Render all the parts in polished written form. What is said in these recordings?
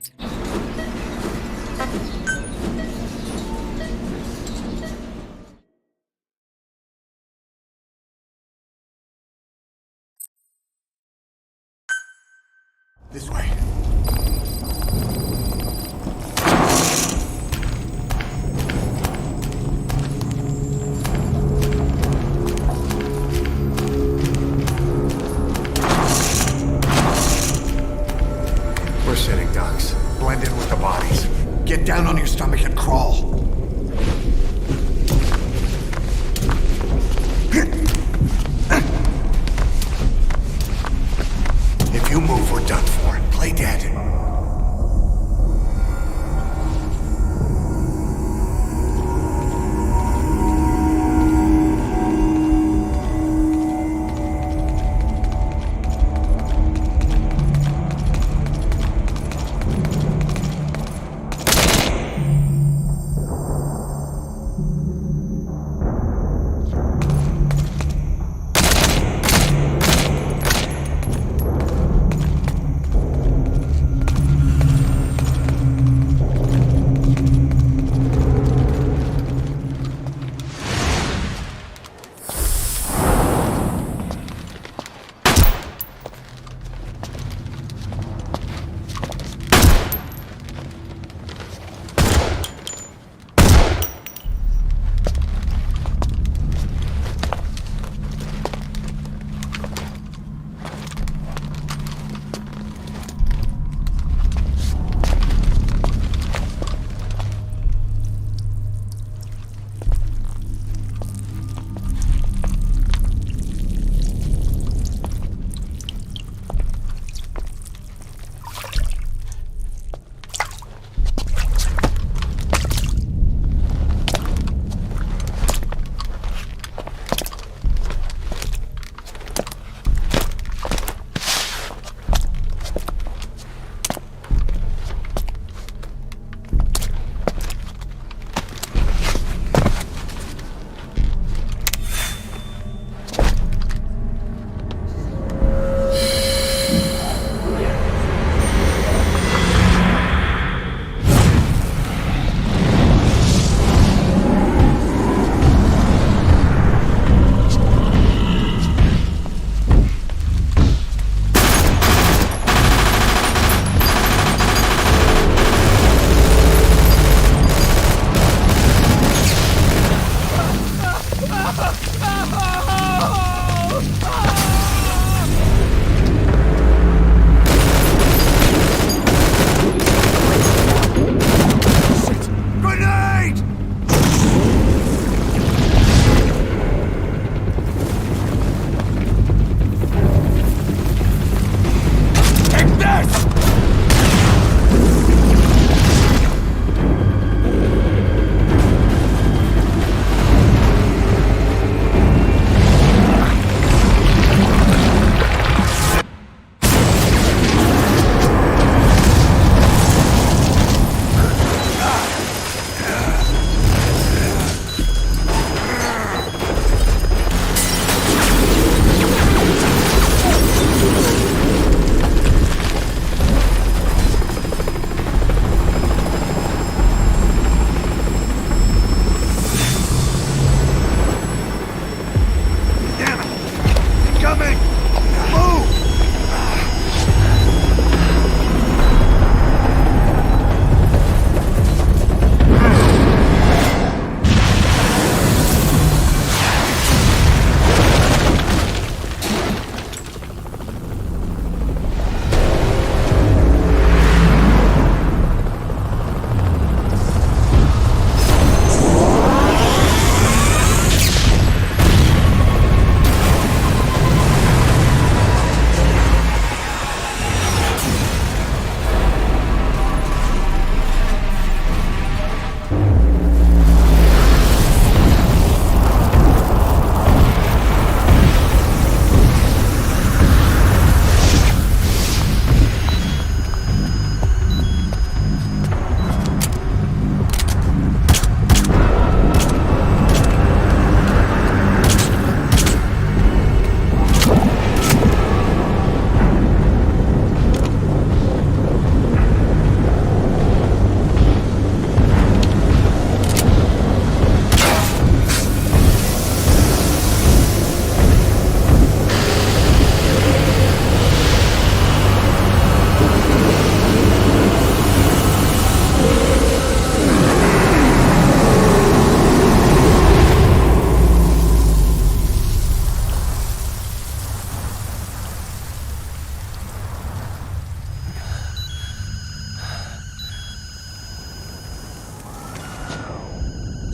This way. We're sitting ducks. Blend in with the bodies. Get down on your stomach and crawl. If you move, we're done for. Play dead.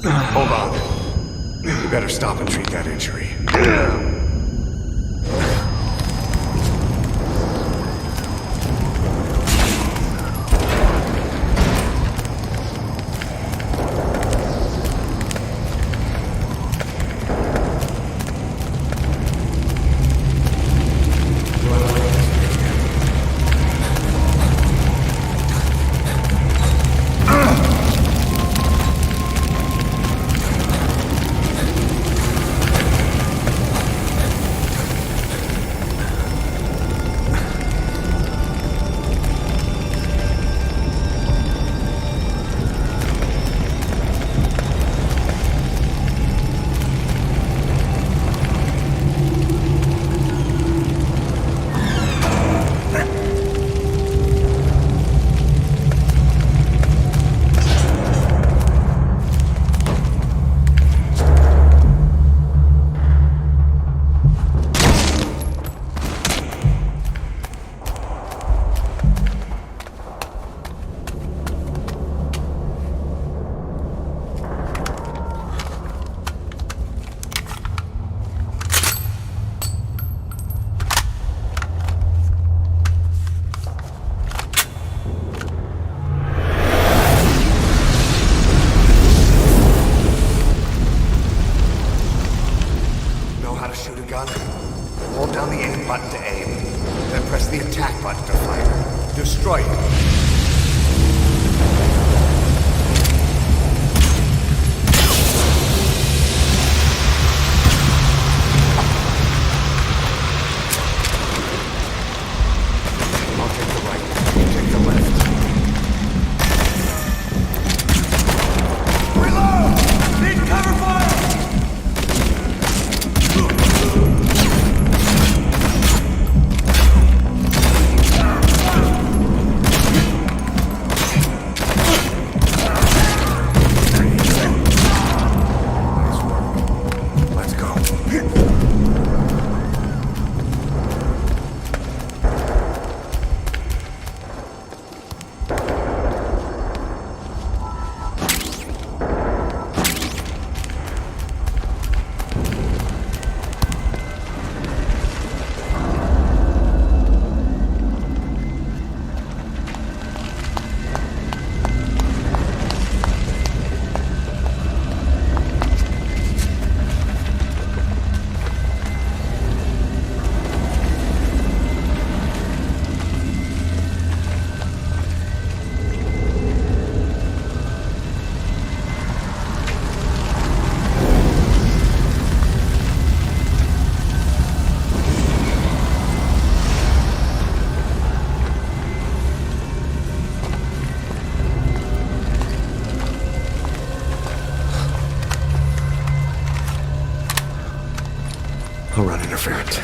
Hold on. You better stop and treat that injury. Hold down the aim button to aim, then press the attack button to fire. Destroy it. I'll take the right, you take the left. Reload! Need cover fire! I'll run interference.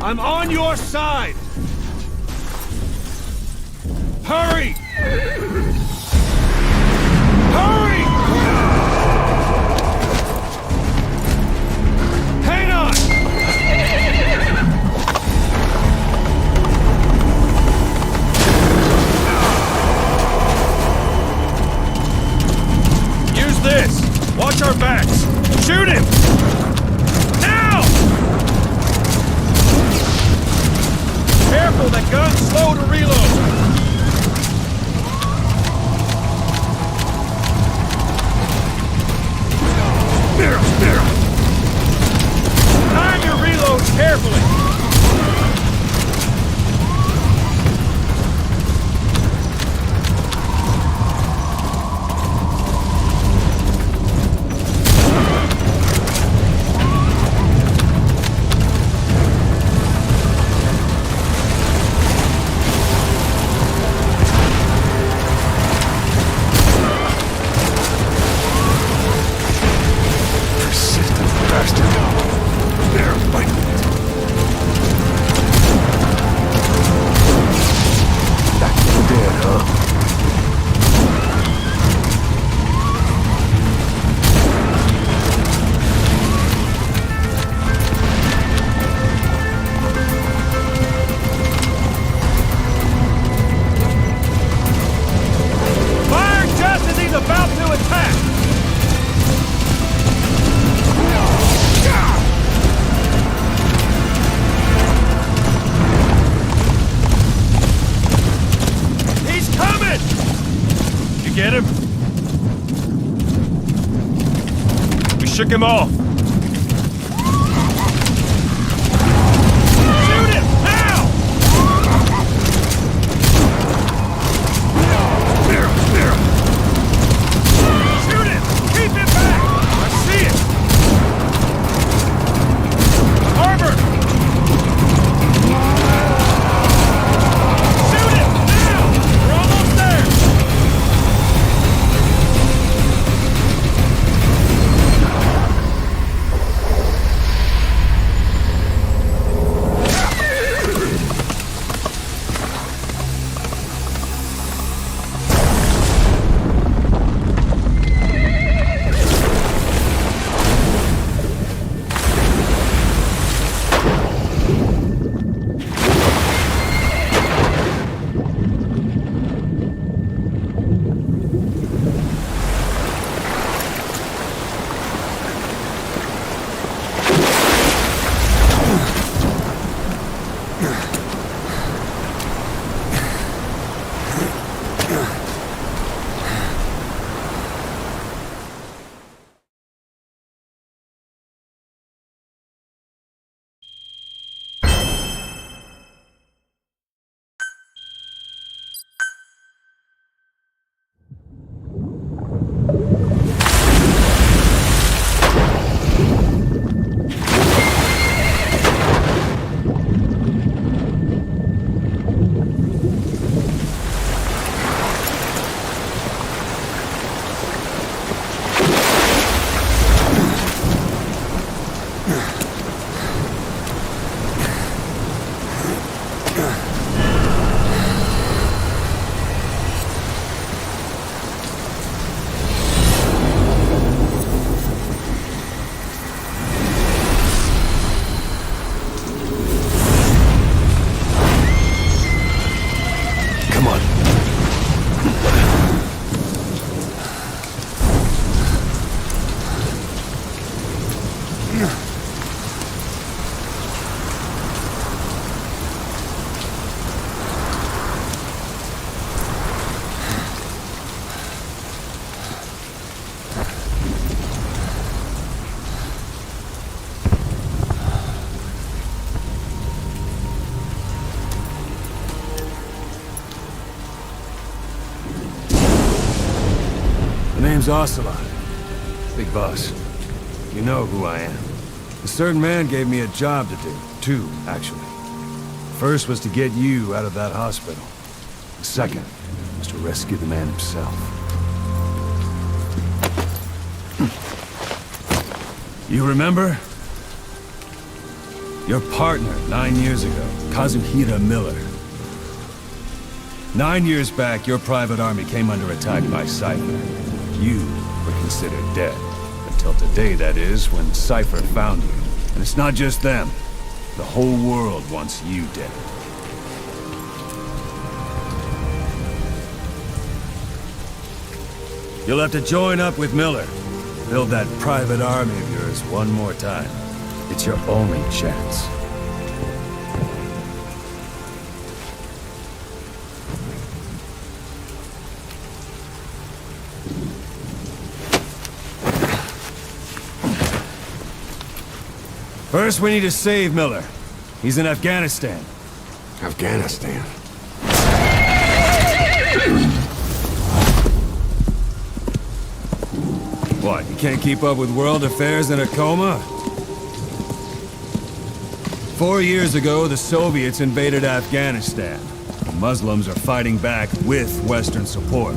I'm on your side! Hurry! Hurry! Hang on! Use this! Watch our backs! Shoot him! Careful, that gun's slow to reload! Time your reloads carefully! About to attack! He's coming! You get him? We shook him off. Shoot him! Now! Keep it back! I see it! Harbor! Shoot it! Now! We're almost there! name's Ocelot. Big boss. You know who I am. A certain man gave me a job to do. Two, actually. First was to get you out of that hospital. The second was to rescue the man himself. You remember? Your partner 9 years ago, Kazuhira Miller. 9 years back, your private army came under attack by Cypher. You were considered dead. Until today, that is, when Cypher found you. And it's not just them. The whole world wants you dead. You'll have to join up with Miller. Build that private army of yours one more time. It's your only chance. First, we need to save Miller. He's in Afghanistan. Afghanistan. What, you can't keep up with world affairs in a coma? 4 years ago, the Soviets invaded Afghanistan. The Muslims are fighting back with Western support.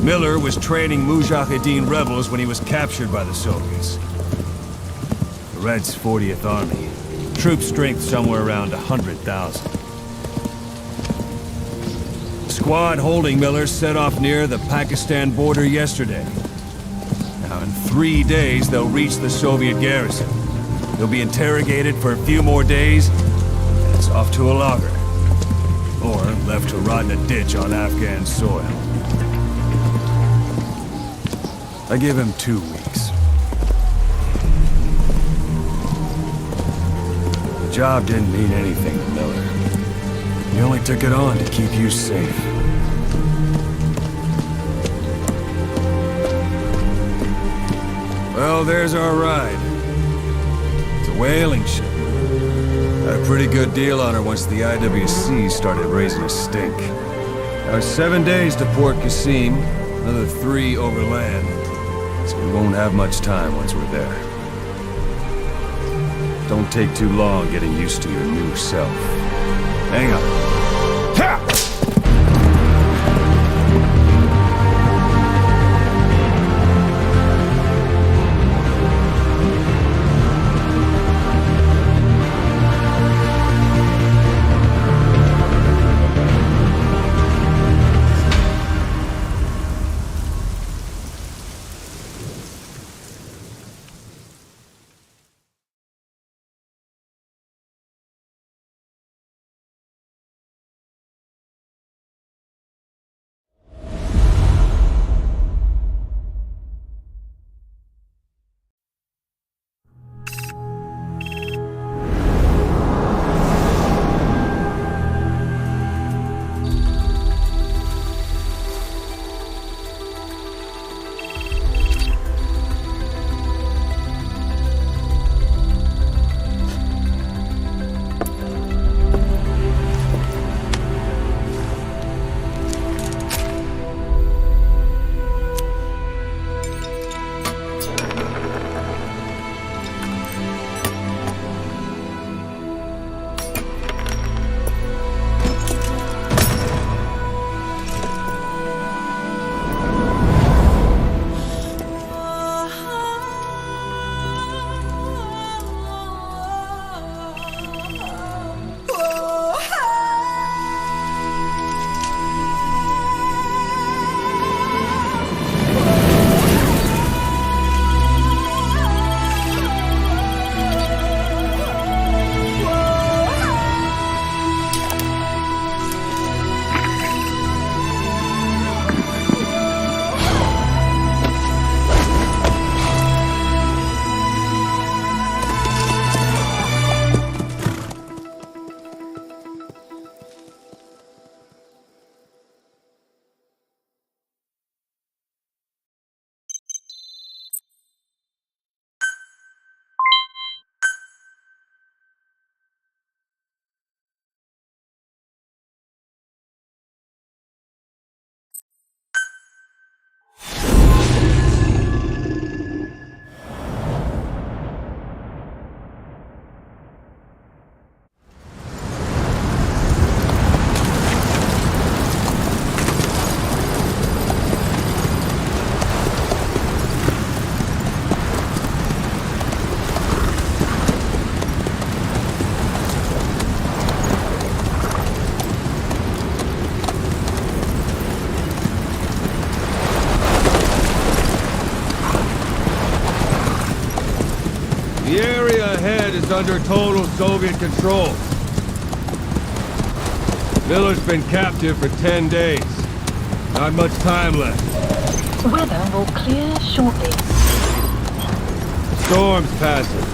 Miller was training Mujahideen rebels when he was captured by the Soviets. The Reds' 40th Army. Troop strength somewhere around 100,000. The squad holding Miller set off near the Pakistan border yesterday. Now, in 3 days, they'll reach the Soviet garrison. They'll be interrogated for a few more days, and it's off to a lager. Or left to rot in a ditch on Afghan soil. I give him 2 weeks. The job didn't mean anything to Miller. He only took it on to keep you safe. Well, there's our ride. It's a whaling ship. Had a pretty good deal on her once the IWC started raising a stink. Now it's 7 days to Port Qasim, another 3 overland. So we won't have much time once we're there. Don't take too long getting used to your new self. Hang on. Ha! under total Soviet control. Miller's been captive for 10 days. Not much time left. Weather will clear shortly. Storm's passing.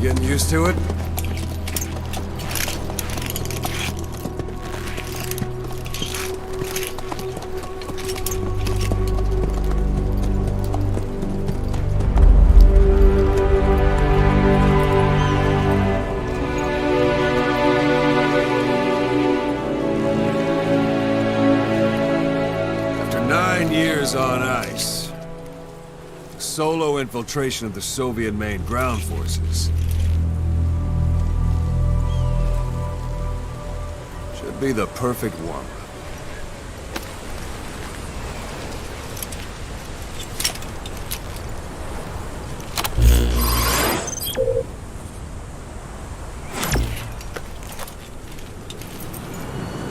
Getting used to it? After 9 years on ice, solo infiltration of the Soviet main ground forces should be the perfect warm-up.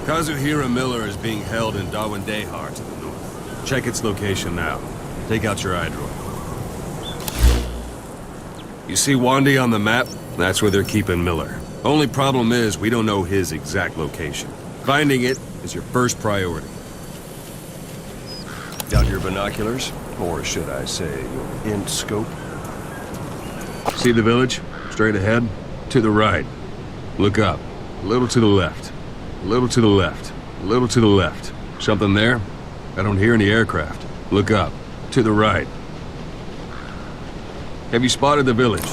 Kazuhira Miller is being held in Dawandehar to the north. Check its location now. Take out your iDroid. You see Wandi on the map? That's where they're keeping Miller. Only problem is, we don't know his exact location. Finding it is your first priority. Got your binoculars? Or should I say, your int scope? See the village? Straight ahead? To the right. Look up. A little to the left. A little to the left. A little to the left. Something there? I don't hear any aircraft. Look up. To the right. Have you spotted the village?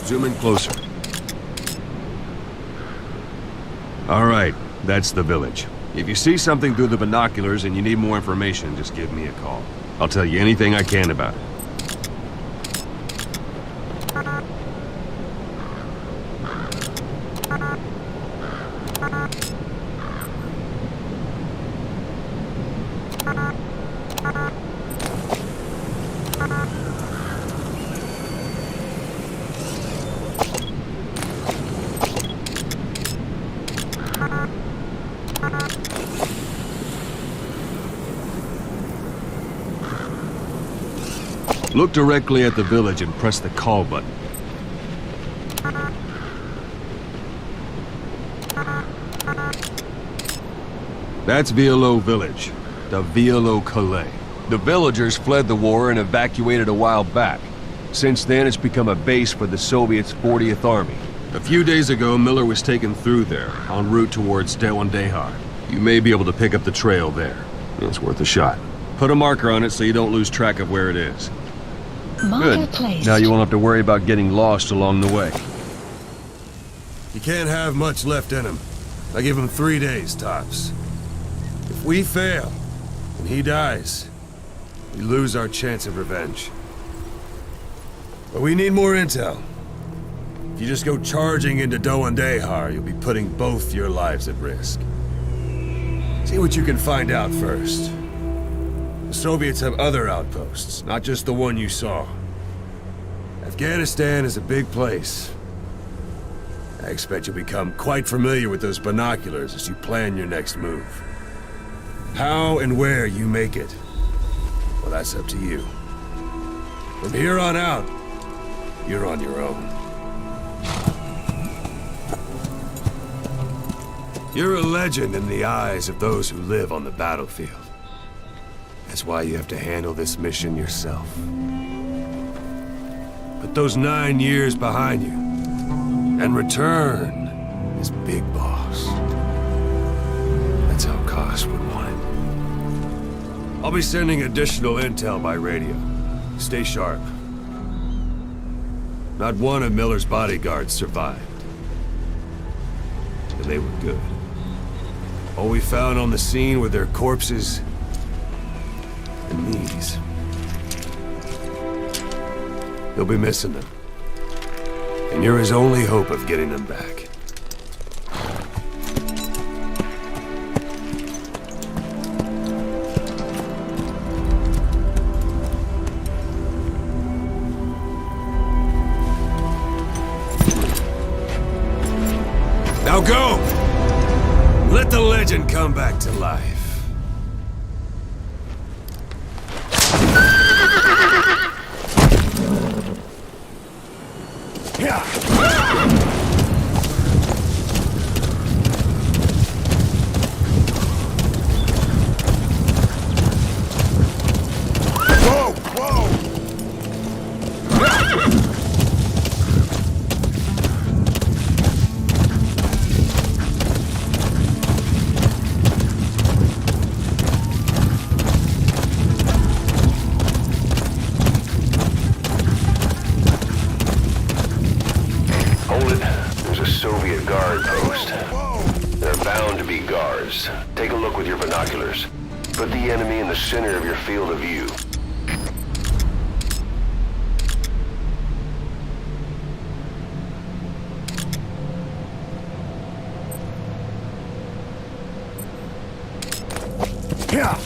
Zoom in closer. All right, that's the village. If you see something through the binoculars and you need more information, just give me a call. I'll tell you anything I can about it. Look directly at the village and press the call button. That's Violo Village, the Violo Calais. The villagers fled the war and evacuated a while back. Since then, it's become a base for the Soviets' 40th Army. A few days ago, Miller was taken through there, en route towards Dewandehar. You may be able to pick up the trail there. It's worth a shot. Put a marker on it so you don't lose track of where it is. Marker Good. placed. Now you won't have to worry about getting lost along the way. You can't have much left in him. I give him 3 days, tops. If we fail, and he dies, we lose our chance of revenge. But we need more intel. If you just go charging into Dewandehar, you'll be putting both your lives at risk. See what you can find out first. The Soviets have other outposts, not just the one you saw. Afghanistan is a big place. I expect you'll become quite familiar with those binoculars as you plan your next move. How and where you make it, well, that's up to you. From here on out, you're on your own. You're a legend in the eyes of those who live on the battlefield. That's why you have to handle this mission yourself. Put those 9 years behind you, and return as Big Boss. That's how Koss would want it. I'll be sending additional intel by radio. Stay sharp. Not one of Miller's bodyguards survived. And they were good. All we found on the scene were their corpses and these. You'll be missing them. And you're his only hope of getting them back. Now go! Let the legend come back to life. There's a Soviet guard post. They're bound to be guards. Take a look with your binoculars. Put the enemy in the center of your field of view. Yeah.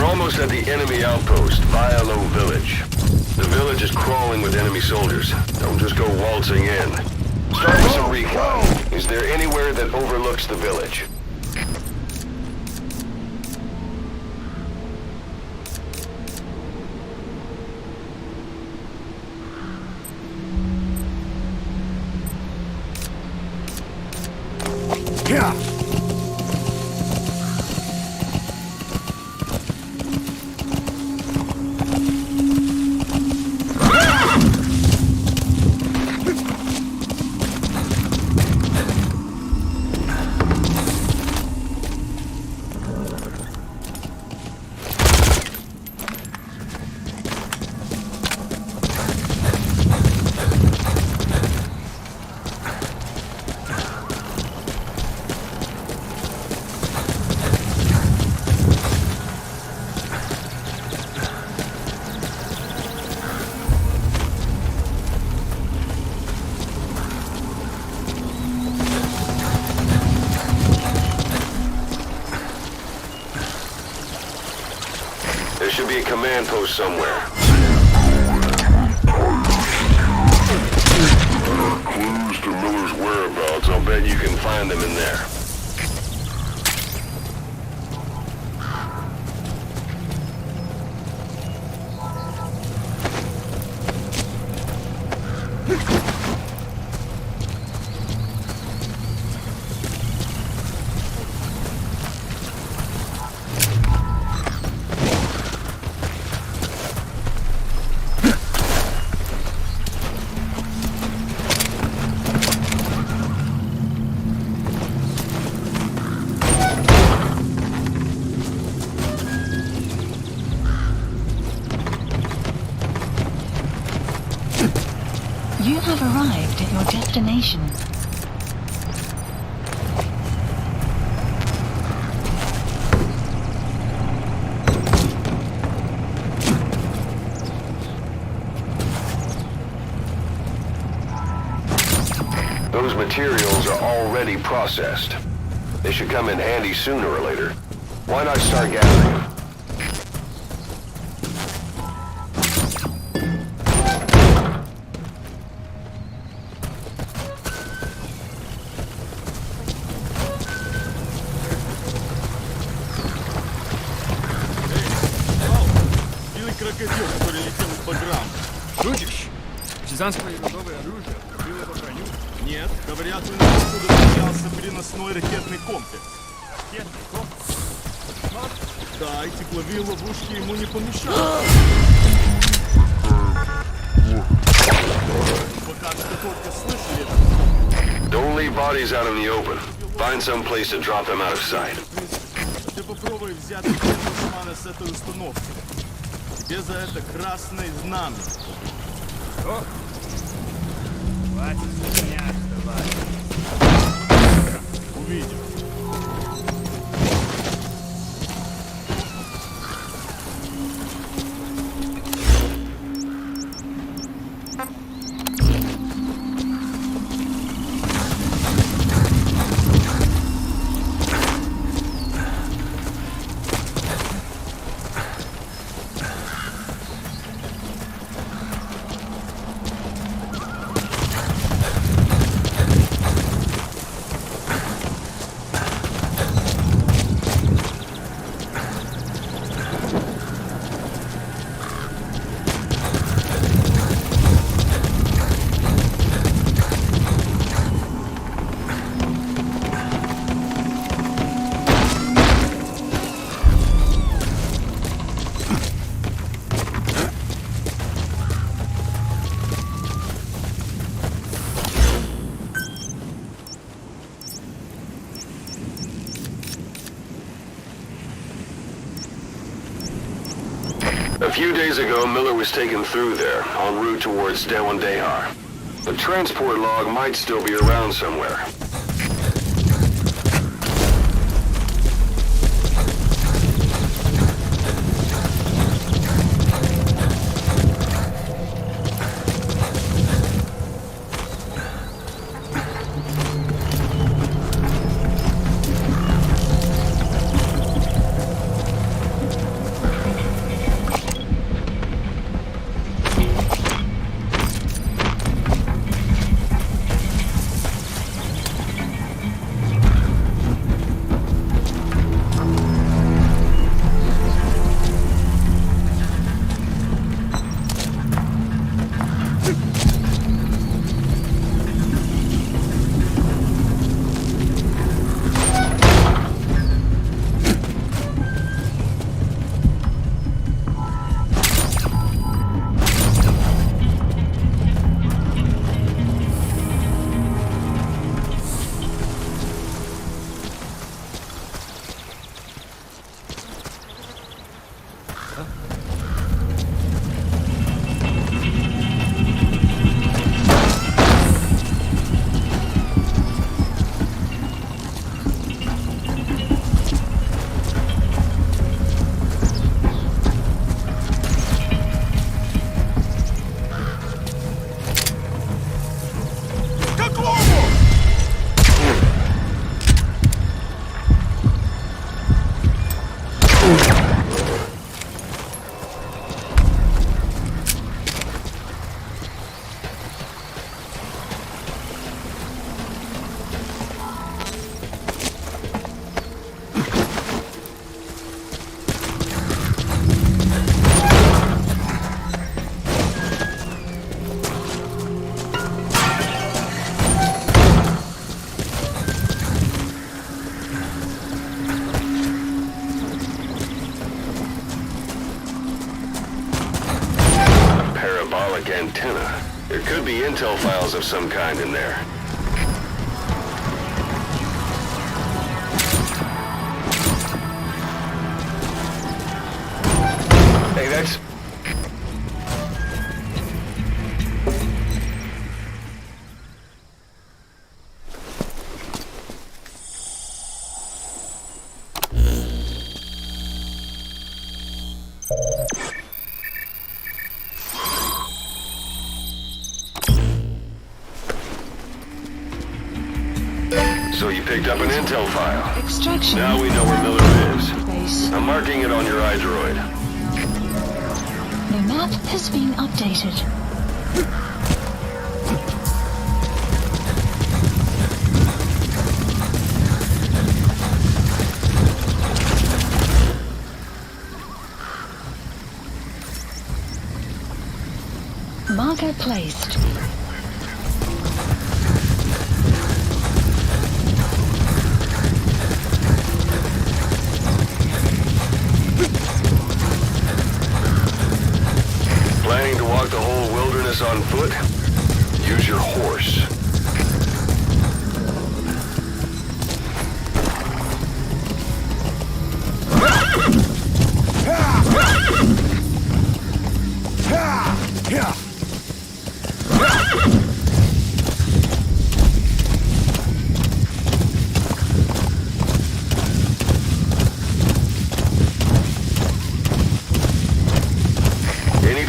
Almost at the enemy outpost, Vialo Village. The village is crawling with enemy soldiers. Don't just go waltzing in. Start with some recon. Is there anywhere that overlooks the village? Yeah. There should be a command post somewhere. Clues to Miller's whereabouts. I'll bet you can find them in there. You have arrived at your destination. Those materials are already processed. They should come in handy sooner or later. Why not start gathering them? Крокодил, который летел из Баграм. Шутишь? Партизанское родовое оружие пробило его броню? Нет, говорят, он оттуда поднялся переносной ракетный комплекс. Ракетный комплекс? Да, и тепловые ловушки ему не помешают. Пока что только слышали это. Don't leave bodies out in the open. Find some place to drop them out of sight. попробуй взять бизнесмена с этой установки. Тебе за это красное знамя. О! Хватит меня, давай. Увидим. A few days ago, Miller was taken through there, en route towards Dewandehar. The transport log might still be around somewhere. Antenna. There could be intel files of some kind in there. Hey, that's... So you picked up an intel file. Extraction. Now we know where Miller is. Base. I'm marking it on your iDroid. The map has been updated. Marker placed. Planning to walk the whole wilderness on foot? Use your horse.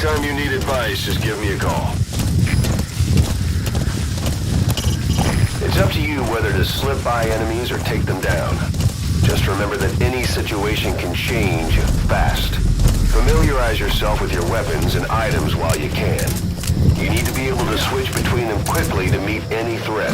Anytime you need advice, just give me a call. It's up to you whether to slip by enemies or take them down. Just remember that any situation can change fast. Familiarize yourself with your weapons and items while you can. You need to be able to switch between them quickly to meet any threat.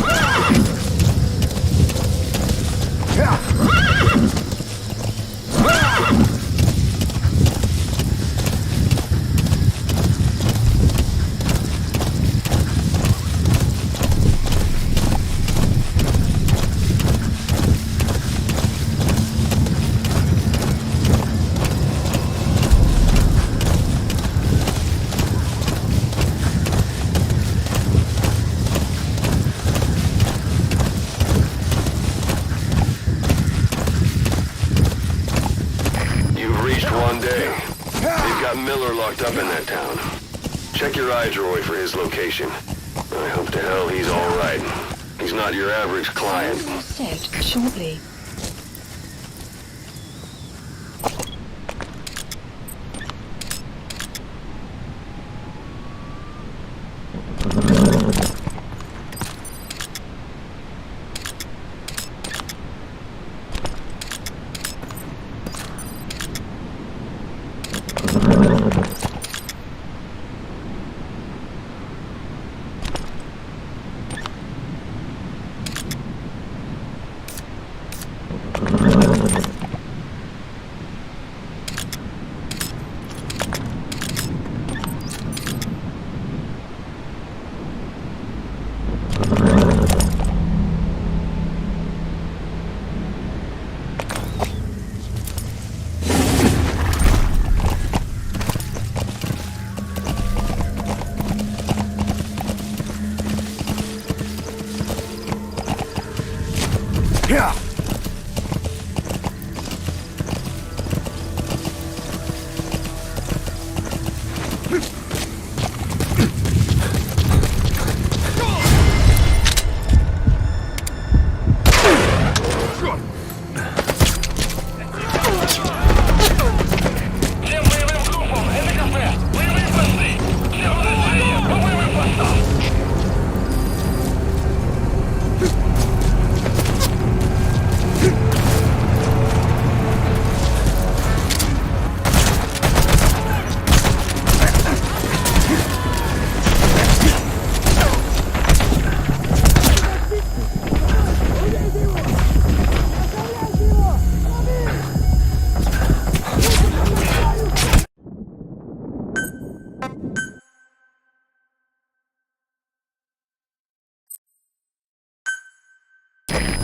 Miller locked up in that town. Check your iDroid for his location. I hope to hell he's all right. He's not your average client. Set shortly. Yeah.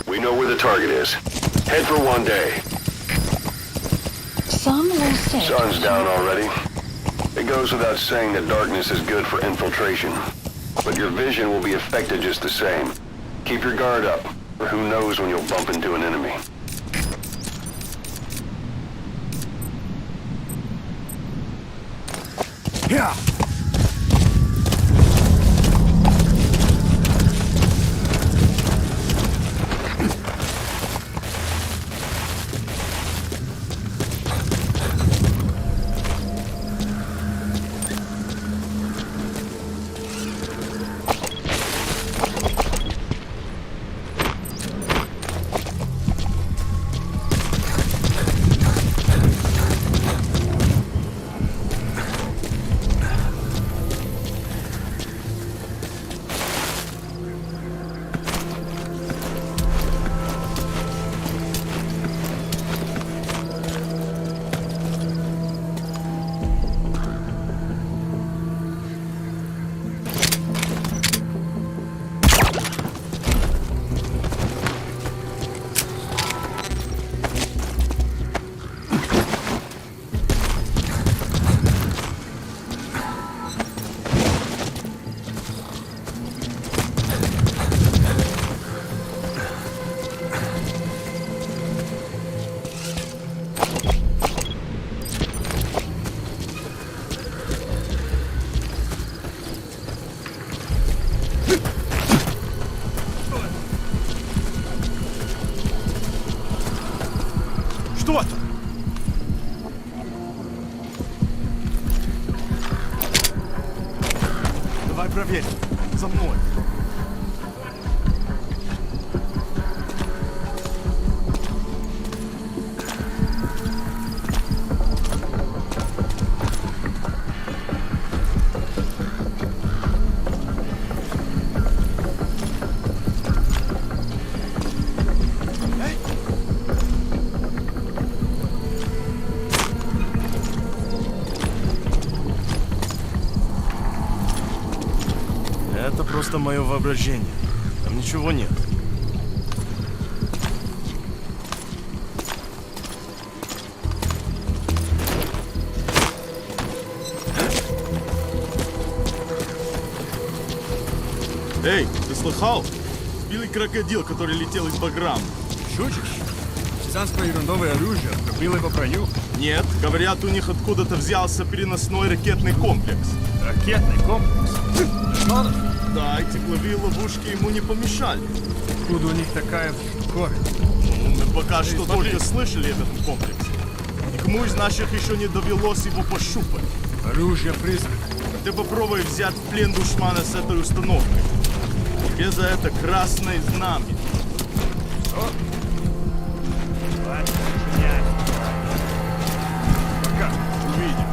We know where the target is. Head for one day. Sun will set. Sun's down already. It goes without saying that darkness is good for infiltration. But your vision will be affected just the same. Keep your guard up, or who knows when you'll bump into an enemy. Yeah. Давай проверим. За мной. Это просто мое воображение. Там ничего нет. Эй, ты слыхал? Белый крокодил, который летел из Баграм. Шутишь? Партизанское ерундовое оружие пробило по броню. Нет, говорят, у них откуда-то взялся переносной ракетный комплекс. Ракетный комплекс. Ладно. Да, и тепловые ловушки ему не помешали. Откуда у них такая скорость? Мы пока что только слышали этот комплекс. Никому из наших еще не довелось его пощупать. Оружие призрак. Ты попробуй взять в плен душмана с этой установкой. Тебе за это красное знамя. Пока. Увидим.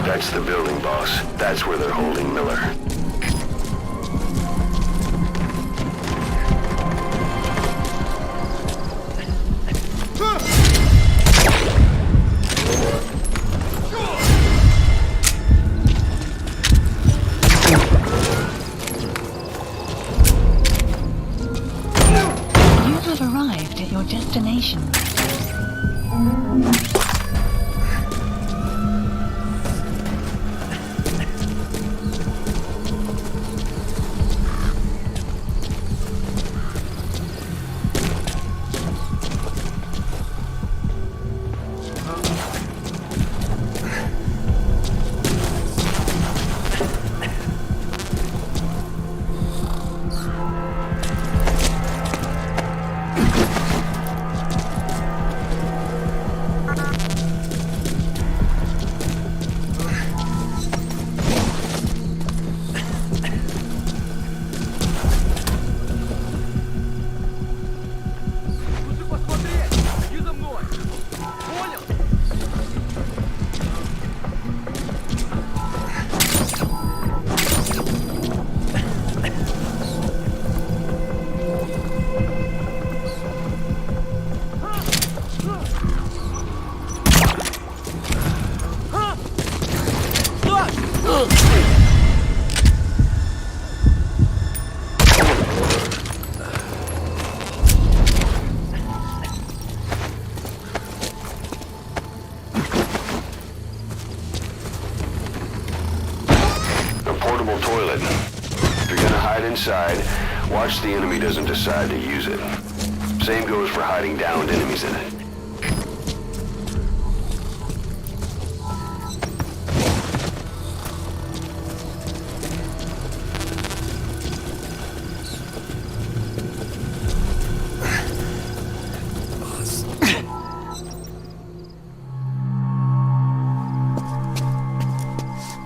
That's the building, boss. That's where they're holding Miller. You have arrived at your destination. Toilet. If you're gonna hide inside, watch the enemy doesn't decide to use it. Same goes for hiding downed enemies in it.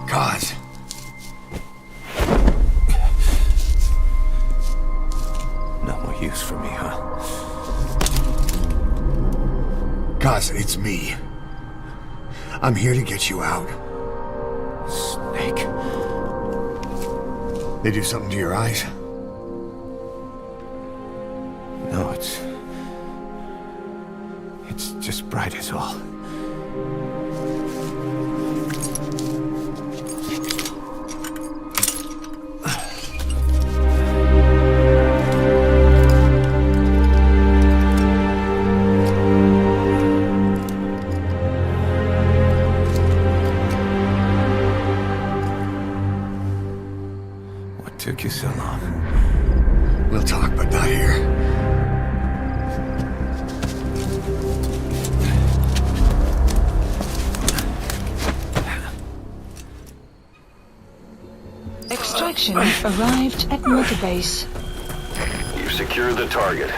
God. No more use for me, huh? Gaz, it's me. I'm here to get you out. Snake. They do something to your eyes? No, it's just bright as all. your son off. We'll talk, but not here. Extraction arrived at Mother Base. You've secured the target.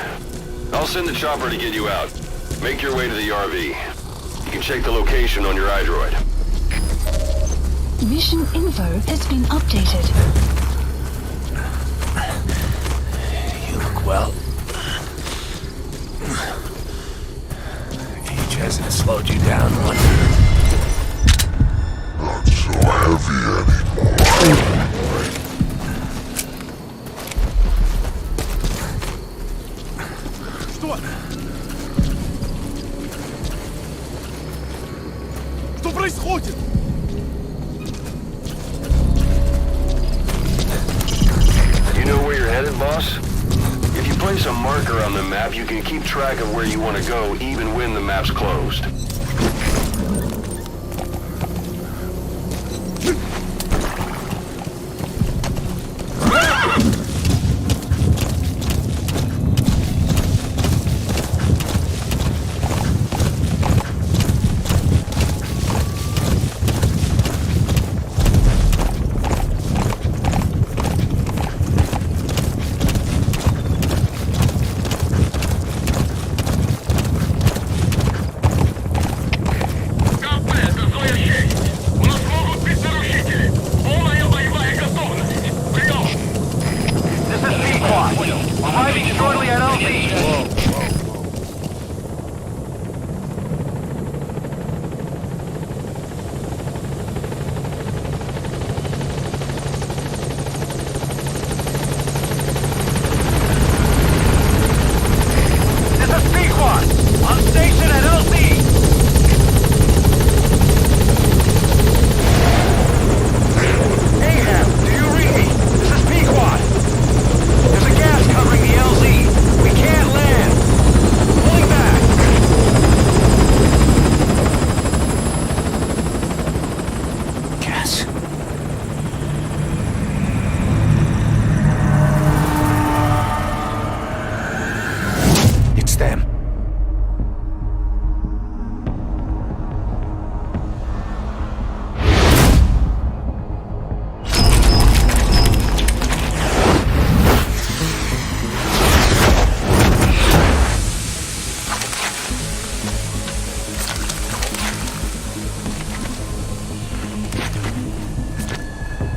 I'll send the chopper to get you out. Make your way to the RV. You can check the location on your iDroid. Mission info has been updated. You look well. Age hasn't slowed you down one. Not so heavy anymore. Что? Что происходит? You know where you're headed, boss? If you place a marker on the map, you can keep track of where you want to go even when the map's closed.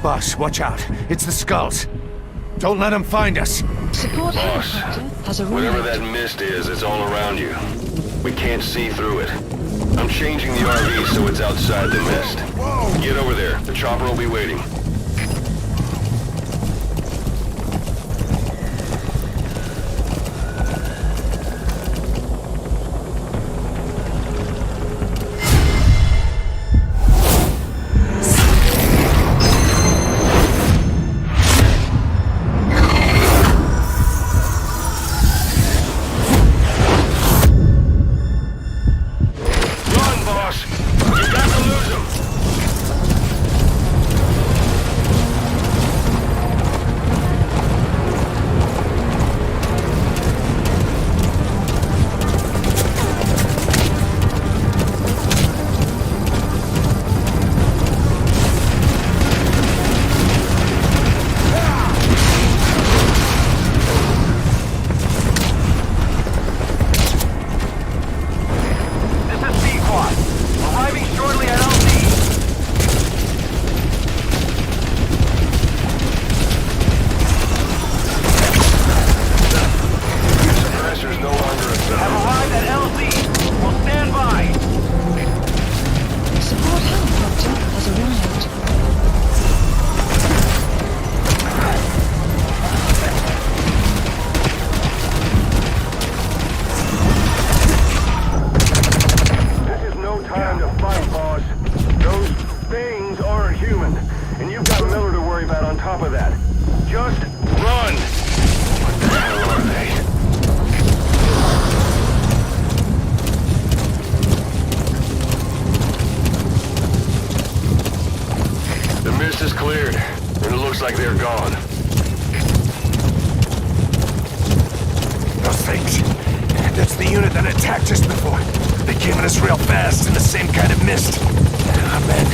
Boss, watch out. It's the skulls. Don't let them find us. Support Boss, helicopter has arrived. whatever that mist is, it's all around you. We can't see through it. I'm changing the RV so it's outside the mist. Get over there. The chopper will be waiting. Like they're gone. unit that attacked us before. They came at us real fast in the same kind of mist. Ah, man.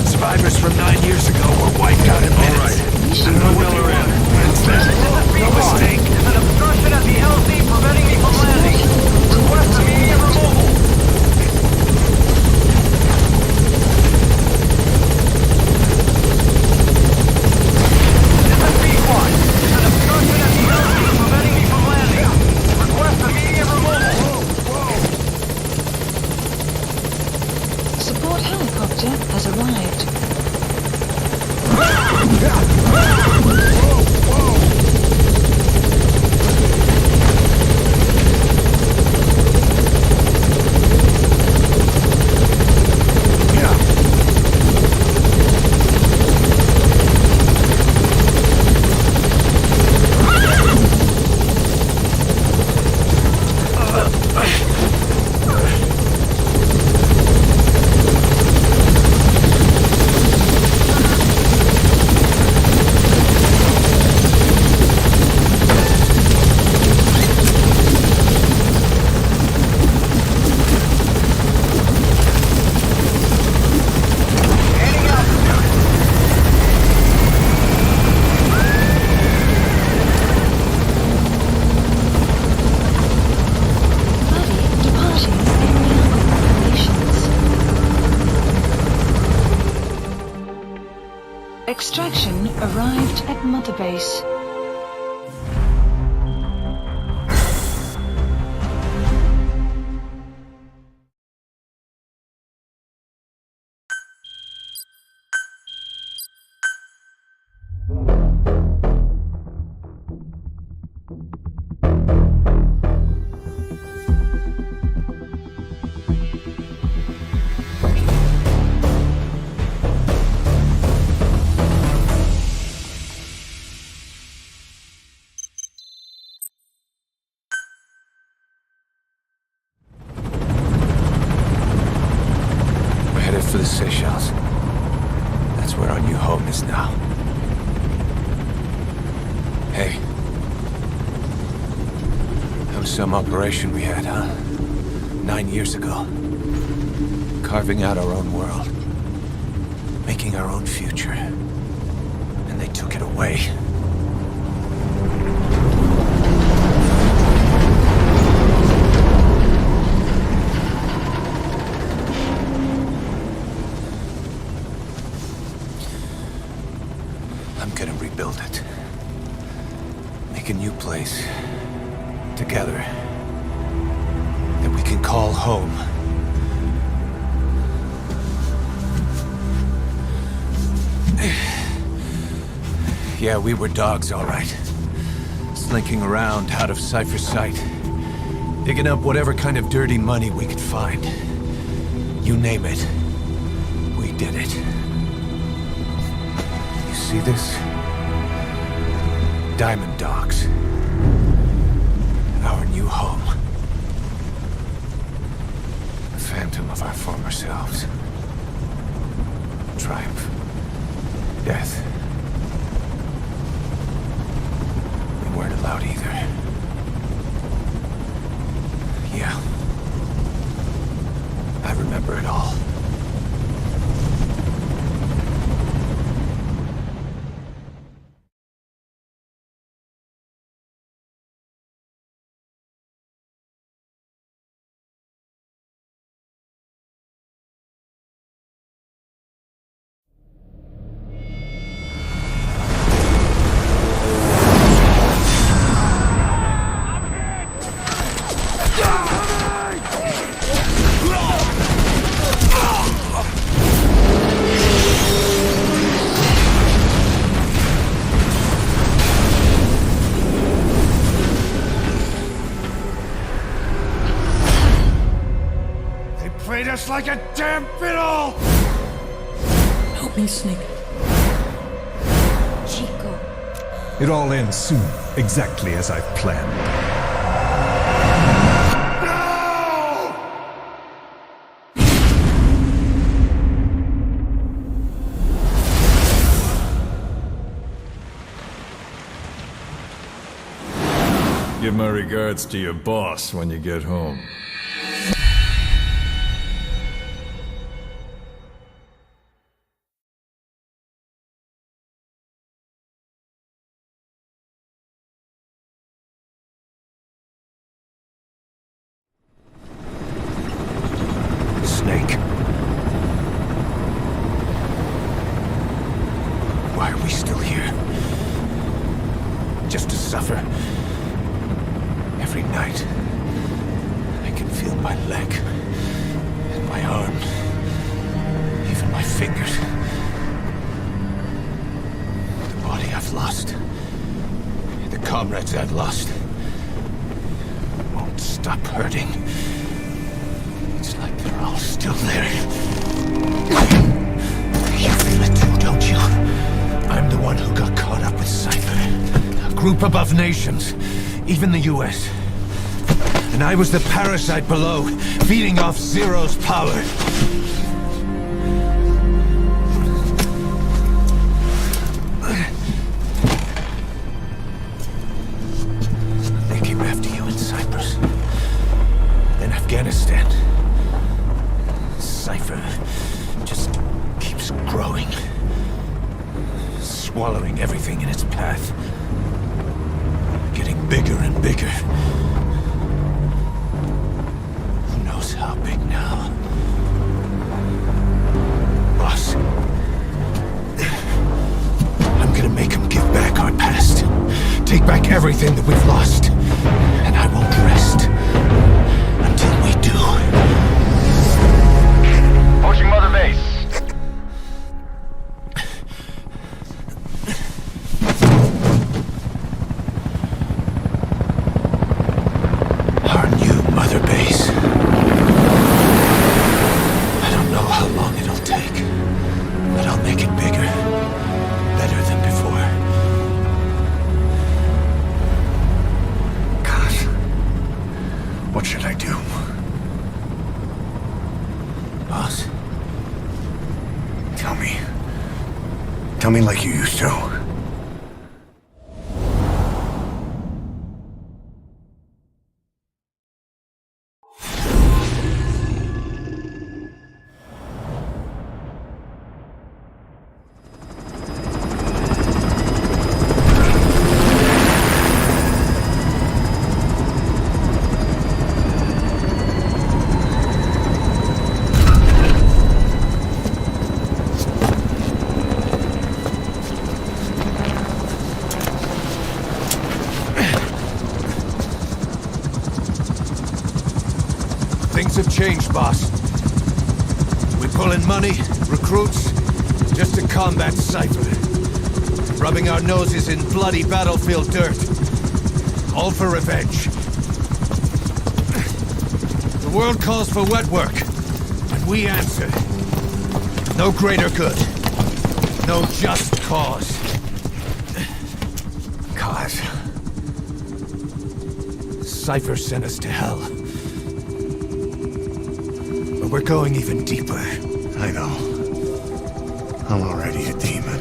Survivors from 9 years ago were wiped out in minutes. I don't know what they want. No mistake. An obstruction at the LZ preventing me from landing. Request immediate removal. This is B1. An obstruction at the LZ preventing me from landing. Request immediate removal. Support helicopter has arrived. Extraction arrived at Mother Base. For the Seychelles. That's where our new home is now. Hey. That was some operation we had, huh? 9 years ago. Carving out our own world. Making our own future. And they took it away. Build it. Make a new place. Together. That we can call home. Yeah, we were dogs, all right. Slinking around out of Cypher's sight. Digging up whatever kind of dirty money we could find. You name it. We did it. You see this? Diamond Dogs. Our new home. The phantom of our former selves. Triumph. Death. We weren't allowed either. Yeah. I remember it all. Played us like a damn fiddle! Help me, Snake. Chico. It all ends soon, exactly as I've planned. give my regards to your boss when you get home. Snake. Why are we still here? Just to suffer. Every night, I can feel my leg, and my arm, even my fingers. The body I've lost, the comrades I've lost, won't stop hurting. It's like they're all still there. You feel it too, don't you? I'm the one who got caught up with Cypher. A group above nations, even the US. And I was the parasite below, feeding off Zero's power. They came after you in Cyprus. Then Afghanistan. Cypher just keeps growing. Swallowing everything in its path. Getting bigger and bigger. Who knows how big now? Boss. I'm gonna make him give back our past. Take back everything that we've lost. And I won't rest until we do. Approaching Mother Base. Our new Mother Base. I don't know how long it'll take, but I'll make it bigger. Better than before. God. What should I do? Boss? Tell me. Tell me like you used to. Things have changed, boss. We pull in money, recruits, just to combat Cypher. Rubbing our noses in bloody battlefield dirt. All for revenge. The world calls for wet work, and we answer. No greater good. No just cause. Cause? Cypher sent us to hell. But we're going even deeper. I know. I'm already a demon.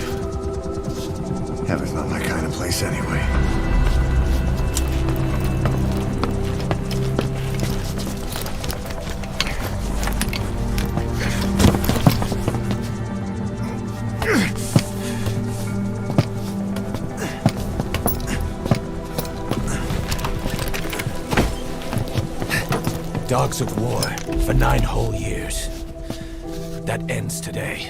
Heaven's not my kind of place anyway. Dogs of war for 9 whole years. That ends today.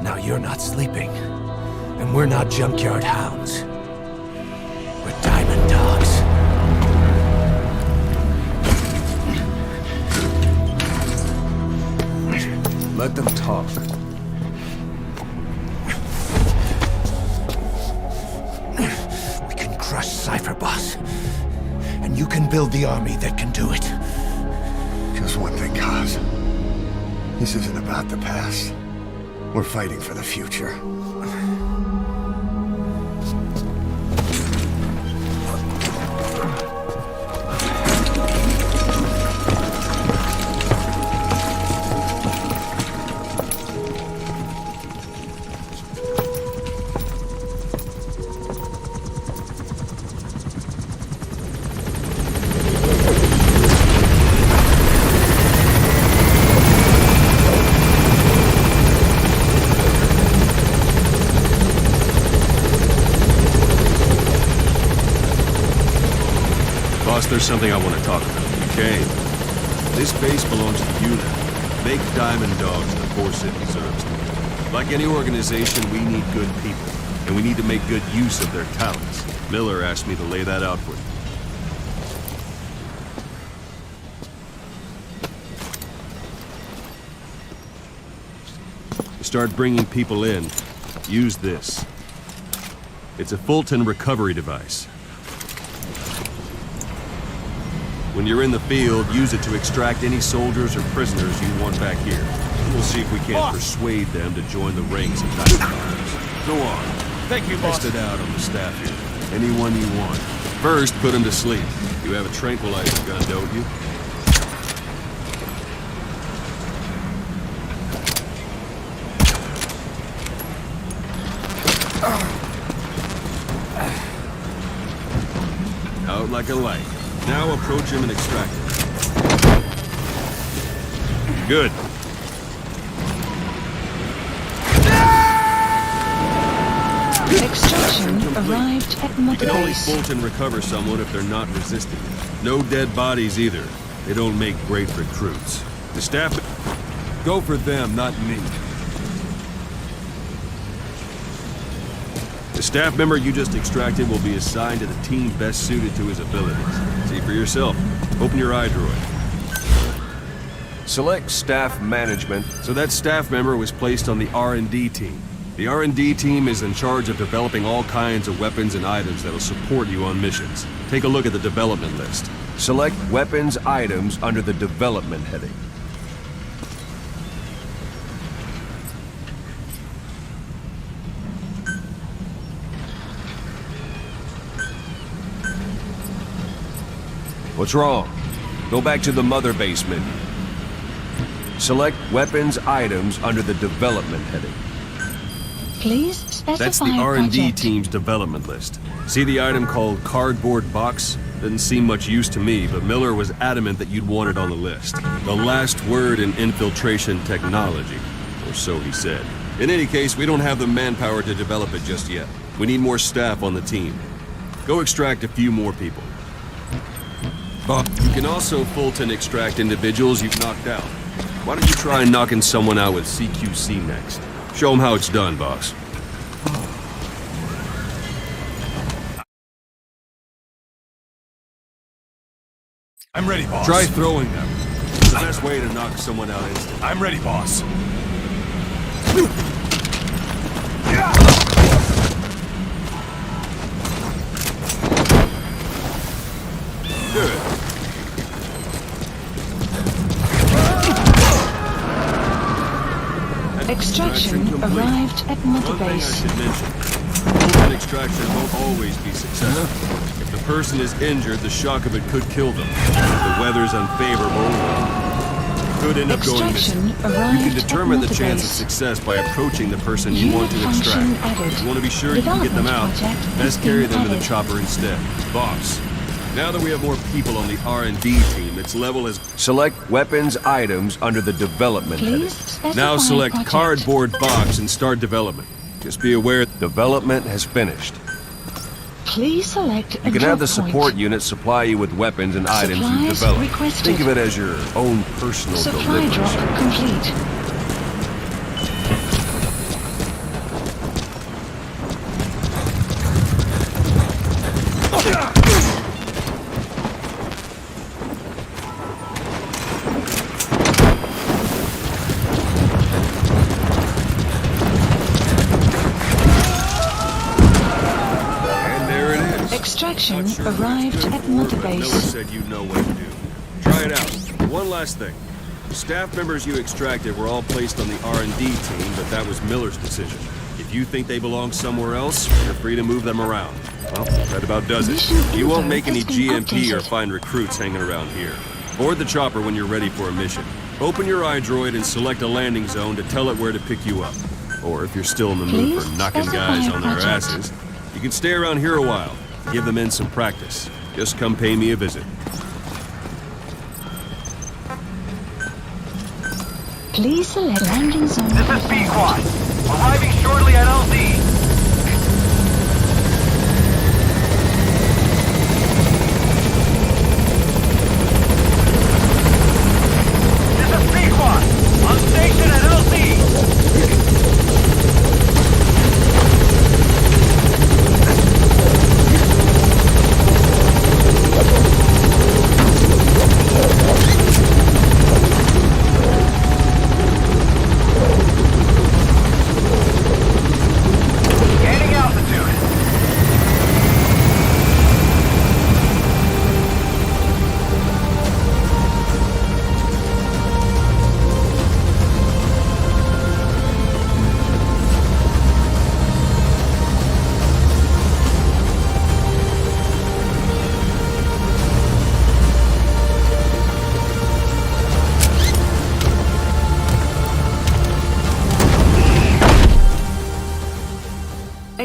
Now you're not sleeping, and we're not junkyard hounds. We're diamond dogs. Let them talk. We can crush Cypher, boss. And you can build the army that can do it. Just one thing, Kaz. This isn't about the past. We're fighting for the future. Here's something I want to talk about. Okay. This base belongs to you now. Make Diamond Dogs the force it deserves. Like any organization, we need good people, and we need to make good use of their talents. Miller asked me to lay that out for you. To start bringing people in, use this. It's a Fulton recovery device. When you're in the field, use it to extract any soldiers or prisoners you want back here. We'll see if we can't persuade them to join the ranks of Diamond Dogs. Go on. Thank you, boss. Test it out on the staff here. Anyone you want. First, put them to sleep. You have a tranquilizer gun, don't you? Out like a light. Now approach him and extract him. Good. Extraction arrived at You can only Motorbase. bolt and recover someone if they're not resisting. No dead bodies either. They don't make great recruits. The staff... Go for them, not me. The staff member you just extracted will be assigned to the team best suited to his abilities. See for yourself. Open your eye droid. Select staff management. So that staff member was placed on the R&D team. The R&D team is in charge of developing all kinds of weapons and items that will support you on missions. Take a look at the development list. Select weapons items under the development heading. What's wrong? Go back to the mother base menu. Select weapons items under the development heading. Please specify That's the R&D project. team's development list. See the item called cardboard box? Didn't seem much use to me, but Miller was adamant that you'd want it on the list. The last word in infiltration technology, or so he said. In any case, we don't have the manpower to develop it just yet. We need more staff on the team. Go extract a few more people. You can also Fulton extract individuals you've knocked out. Why don't you try knocking someone out with CQC next? Show them how it's done, boss. I'm ready, boss. Try throwing them. It's the best way to knock someone out instantly. I'm ready, boss. Good. Extraction complete. arrived at One thing I Motorbase. should mention. Fulton extraction won't always be successful. If the person is injured, the shock of it could kill them. If the weather's unfavorable, it could end up going missing. Extraction arrived You can determine at the chance of Motorbase. success by approaching the person you want to Unit extract. function added. If you want to be sure you can get them out, Development project best has carry been them to the added. chopper instead. Boss, now that we have more people on the R&D team, its level is... Select weapons items under the development Please heading. specify Now select project. cardboard box and start development. Just be aware, development has finished. Please select a You can have the drop support point. unit supply you with weapons and items you've Supplies developed. requested. Think of it as your own personal Supply delivery. drop complete. And there it is. Extraction Not sure what it's arrived good at for, but Miller Motorbase. said you know what to do. Try it out. One last thing. The staff members you extracted were all placed on the R&D team, but that was Miller's decision. If you think they belong somewhere else, you're free to move them around. Well, that about does it. Mission You won't info make any has been GMP or updated. find recruits hanging around here. Board the chopper when you're ready for a mission. Open your iDroid and select a landing zone to tell it where to pick you up. Or if you're still in the mood Please for knocking specify guys a on their project. asses, you can stay around here a while. Give the men some practice. Just come pay me a visit. Please select landing zone. This is B-Quad. Arriving shortly at LZ.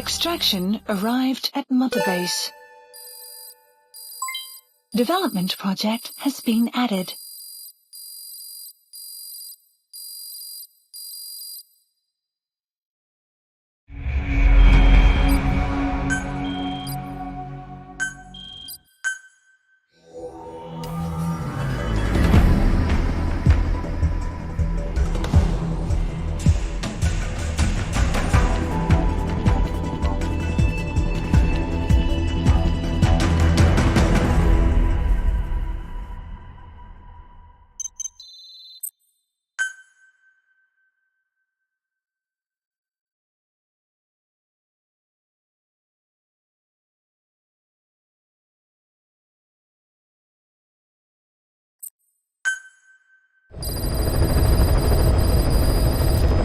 Extraction arrived at Mother Base. Development project has been added.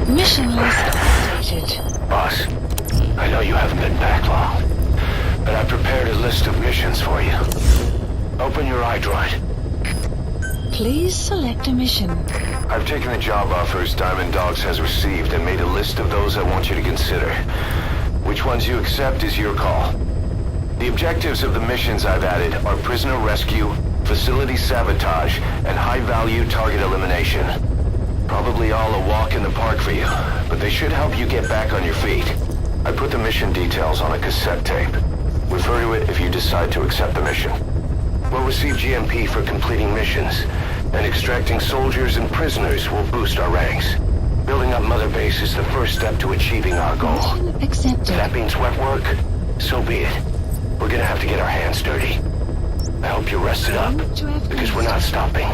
Mission list updated. Boss, I know you haven't been backlogged, but I prepared a list of missions for you. Open your iDroid. Please select a mission. I've taken the job offers Diamond Dogs has received and made a list of those I want you to consider. Which ones you accept is your call. The objectives of the missions I've added are prisoner rescue, facility sabotage, and high-value target elimination. Probably all a walk in the park for you, but they should help you get back on your feet. I put the mission details on a cassette tape. Refer to it if you decide to accept the mission. We'll receive GMP for completing missions, and extracting soldiers and prisoners will boost our ranks. Building up Mother Base is the first step to achieving our goal. Mission accepted. If that means wet work, so be it. We're gonna have to get our hands dirty. I hope you're rested up, because we're not stopping.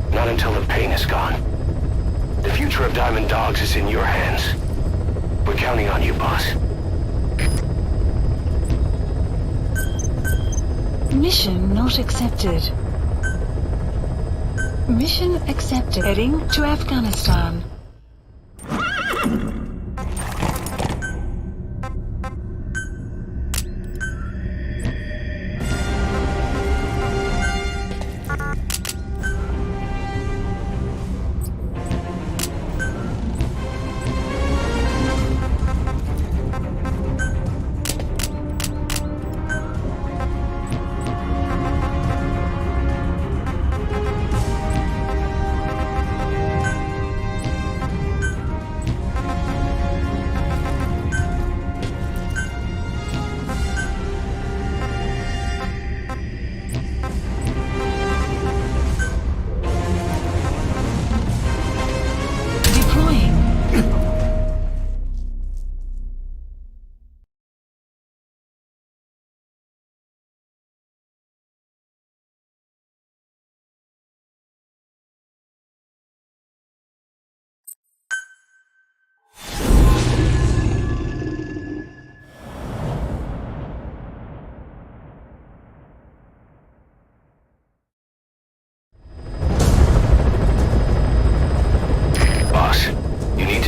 Not until the pain is gone. The future of Diamond Dogs is in your hands. We're counting on you, boss. Mission not accepted. Mission accepted. Heading to Afghanistan.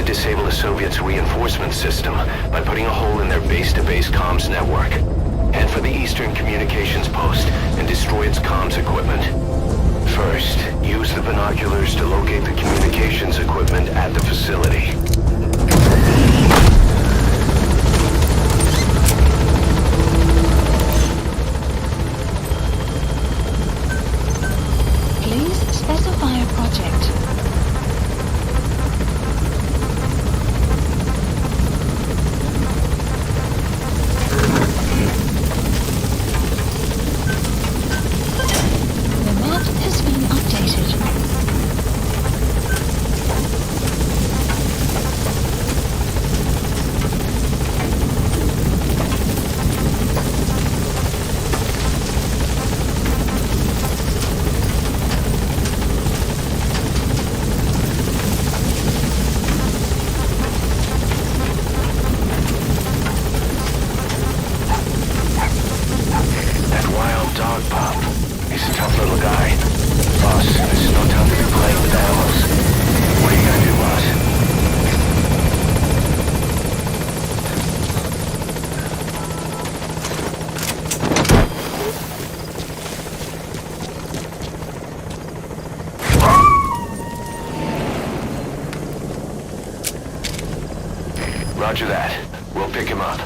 Disable the Soviets' reinforcement system by putting a hole in their base-to-base comms network. Head for the Eastern Communications Post and destroy its comms equipment. First, use the binoculars to locate the communications equipment at the facility. Please specify a project. Roger that. We'll pick him up.